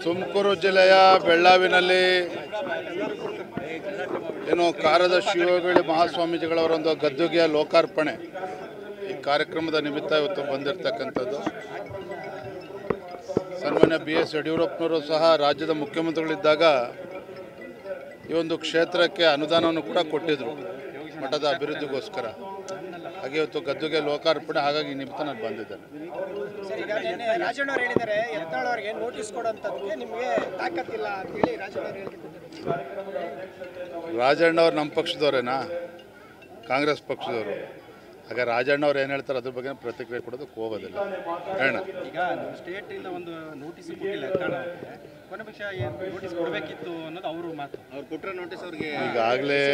ತುಮಕೂರು ಜಿಲ್ಲೆಯ ಬೆಳ್ಳಾವಿನಲ್ಲಿ ಏನು ಕಾರದ ಶಿವಯೋಗಿ ಮಹಾಸ್ವಾಮೀಜಿಗಳವರ ಒಂದು ಗದ್ದುಗೆಯ ಲೋಕಾರ್ಪಣೆ ಈ ಕಾರ್ಯಕ್ರಮದ ನಿಮಿತ್ತ ಇವತ್ತು ಬಂದಿರತಕ್ಕಂಥದ್ದು. ಸನ್ಮಾನ್ಯ BS ಯಡಿಯೂರಪ್ಪನವರು ಸಹ ರಾಜ್ಯದ ಮುಖ್ಯಮಂತ್ರಿಗಳಿದ್ದಾಗ ಈ ಒಂದು ಕ್ಷೇತ್ರಕ್ಕೆ ಅನುದಾನವನ್ನು ಕೂಡ ಕೊಟ್ಟಿದ್ದರು ಮಠದ ಅಭಿವೃದ್ಧಿಗೋಸ್ಕರ. ಹಾಗೆ ಇವತ್ತು ಗದ್ದುಗೆ ಲೋಕಾರ್ಪಣೆ, ಹಾಗಾಗಿ ಈ ನಿಮಿತ್ತ ನಾನು ಬಂದಿದ್ದೇನೆ. ರಾಜಣ್ಣವರು ಹೇಳಿದ್ದಾರೆ ಯತ್ನಾಳ್ ನೋಟಿಸ್ ಕೊಡುವಂತದಕ್ಕೆ ನಿಮಗೆ ತಾಕತ್ತಿಲ್ಲ ಅಂತ ಹೇಳಿ ರಾಜಣ್ಣವ್ರು ನಮ್ಮ ಪಕ್ಷದವರೇನಾ? ಕಾಂಗ್ರೆಸ್ ಪಕ್ಷದವರು. ಹಾಗೆ ರಾಜಣ್ಣವ್ರು ಏನು ಹೇಳ್ತಾರೆ ಅದ್ರ ಬಗ್ಗೆ ಪ್ರತಿಕ್ರಿಯೆ ಕೊಡೋದಕ್ಕೆ ಹೋಗೋದಿಲ್ಲ. ಹೇಳ ಈಗ ಸ್ಟೇಟ್ ಇಂದ ಒಂದು ನೋಟಿಸ್ ಕೊಟ್ಟಿಲ್ಲ ಯತ್ನಾಳ್ ಅವರಿಗೆ, ಕೊನೆ ಪಕ್ಷ ನೋಟಿಸ್ ಕೊಡಬೇಕಿತ್ತು ಅನ್ನೋದು ಅವರು ಮಾತು. ಅವ್ರು ಕೊಟ್ಟರೆ ನೋಟಿಸ್ ಅವ್ರಿಗೆ ಈಗಾಗಲೇ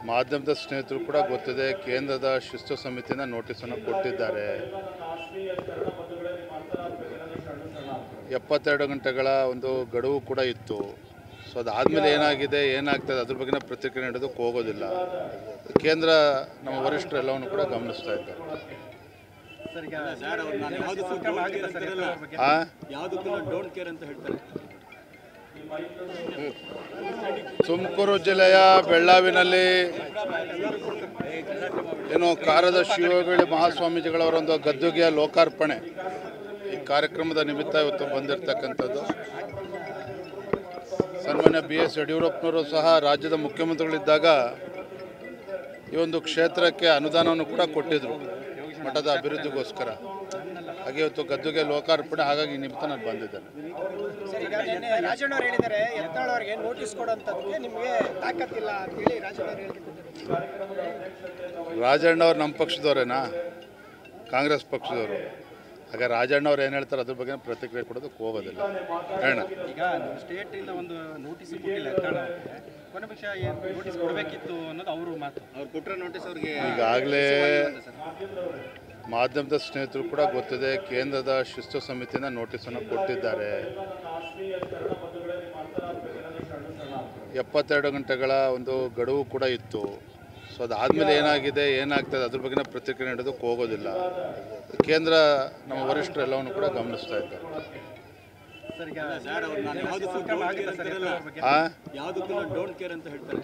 ಮಾಧ್ಯಮದ ಸ್ನೇಹಿತರು ಕೂಡ ಗೊತ್ತಿದೆ, ಕೇಂದ್ರದ ಶಿಸ್ತು ಸಮಿತಿಯಿಂದ ನೋಟಿಸನ್ನು ಕೊಟ್ಟಿದ್ದಾರೆ. 72 ಗಂಟೆಗಳ ಒಂದು ಗಡುವು ಕೂಡ ಇತ್ತು. ಸೊ ಅದಾದಮೇಲೆ ಏನಾಗ್ತದೆ ಅದ್ರ ಬಗ್ಗೆ ಪ್ರತಿಕ್ರಿಯೆ ನೀಡೋದಕ್ಕೆ ಹೋಗೋದಿಲ್ಲ. ಕೇಂದ್ರ ನಮ್ಮ ವರಿಷ್ಠರು ಎಲ್ಲವನ್ನು ಕೂಡ ಗಮನಿಸ್ತಾ ಇದ್ದಾರೆ. ತುಮಕೂರು ಜಿಲ್ಲೆಯ ಬೆಳ್ಳಾವಿನಲ್ಲಿ ಏನು ಕಾರದ ಶಿವಯೋಗಿ ಮಹಾಸ್ವಾಮೀಜಿಗಳವರ ಒಂದು ಗದ್ದುಗೆಯ ಲೋಕಾರ್ಪಣೆ ಈ ಕಾರ್ಯಕ್ರಮದ ನಿಮಿತ್ತ ಇವತ್ತು ಬಂದಿರತಕ್ಕಂಥದ್ದು. ಸನ್ಮಾನ್ಯ BS ಯಡಿಯೂರಪ್ಪನವರು ಸಹ ರಾಜ್ಯದ ಮುಖ್ಯಮಂತ್ರಿಗಳಿದ್ದಾಗ ಈ ಒಂದು ಕ್ಷೇತ್ರಕ್ಕೆ ಅನುದಾನವನ್ನು ಕೂಡ ಕೊಟ್ಟಿದ್ದರು ಮಠದ ಅಭಿವೃದ್ಧಿಗೋಸ್ಕರ. ಹಾಗೆ ಇವತ್ತು ಗದ್ದುಗೆ ಲೋಕಾರ್ಪಣೆ, ಹಾಗಾಗಿ ಈ ನಿಮಿತ್ತ ನಾನು ಬಂದಿದ್ದೇನೆ. ರಾಜಣ್ಣವರು ಹೇಳಿದ್ದಾರೆ ಯತ್ನಾಳ್ ಅವರಿಗೆ ನೋಟಿಸ್ ಕೊಡುವಂತದಕ್ಕೆ ನಿಮಗೆ ತಾಕತ್ತಿಲ್ಲ ಅಂತ ಹೇಳಿ ರಾಜಣ್ಣವ್ರು ನಮ್ಮ ಪಕ್ಷದವರೇನಾ? ಕಾಂಗ್ರೆಸ್ ಪಕ್ಷದವರು. ಹಾಗೆ ರಾಜಣ್ಣವ್ರು ಏನು ಹೇಳ್ತಾರೆ ಅದ್ರ ಬಗ್ಗೆ ಪ್ರತಿಕ್ರಿಯೆ ಕೊಡೋದಕ್ಕೆ ಹೋಗೋದಿಲ್ಲ. ಹೇಳ ಈಗ ಸ್ಟೇಟ್ ಇಂದ ಒಂದು ನೋಟಿಸ್ ಕೊಟ್ಟಿಲ್ಲ ಯತ್ನಾಳ್ ಅವರಿಗೆ, ಕೊನೆ ಪಕ್ಷ ನೋಟಿಸ್ ಕೊಡಬೇಕಿತ್ತು ಅನ್ನೋದು ಅವರು ಮಾತು. ಅವ್ರು ಕೊಟ್ಟರೆ ನೋಟಿಸ್ ಅವ್ರಿಗೆ ಈಗಾಗಲೇ ಮಾಧ್ಯಮದ ಸ್ನೇಹಿತರು ಕೂಡ ಗೊತ್ತಿದೆ, ಕೇಂದ್ರದ ಶಿಸ್ತು ಸಮಿತಿಯಿಂದ ನೋಟಿಸನ್ನು ಕೊಟ್ಟಿದ್ದಾರೆ. 72 ಗಂಟೆಗಳ ಒಂದು ಗಡುವು ಕೂಡ ಇತ್ತು. ಸೊ ಅದಾದಮೇಲೆ ಏನಾಗ್ತದೆ ಅದ್ರ ಬಗ್ಗೆ ಪ್ರತಿಕ್ರಿಯೆ ನೀಡೋದಕ್ಕೆ ಹೋಗೋದಿಲ್ಲ. ಕೇಂದ್ರ ನಮ್ಮ ವರಿಷ್ಠರು ಎಲ್ಲವನ್ನು ಕೂಡ ಗಮನಿಸ್ತಾ ಇದ್ದಾರೆ. ಡೋಂಟ್ ಕೇರ್ ಅಂತ ಹೇಳ್ತಾರೆ.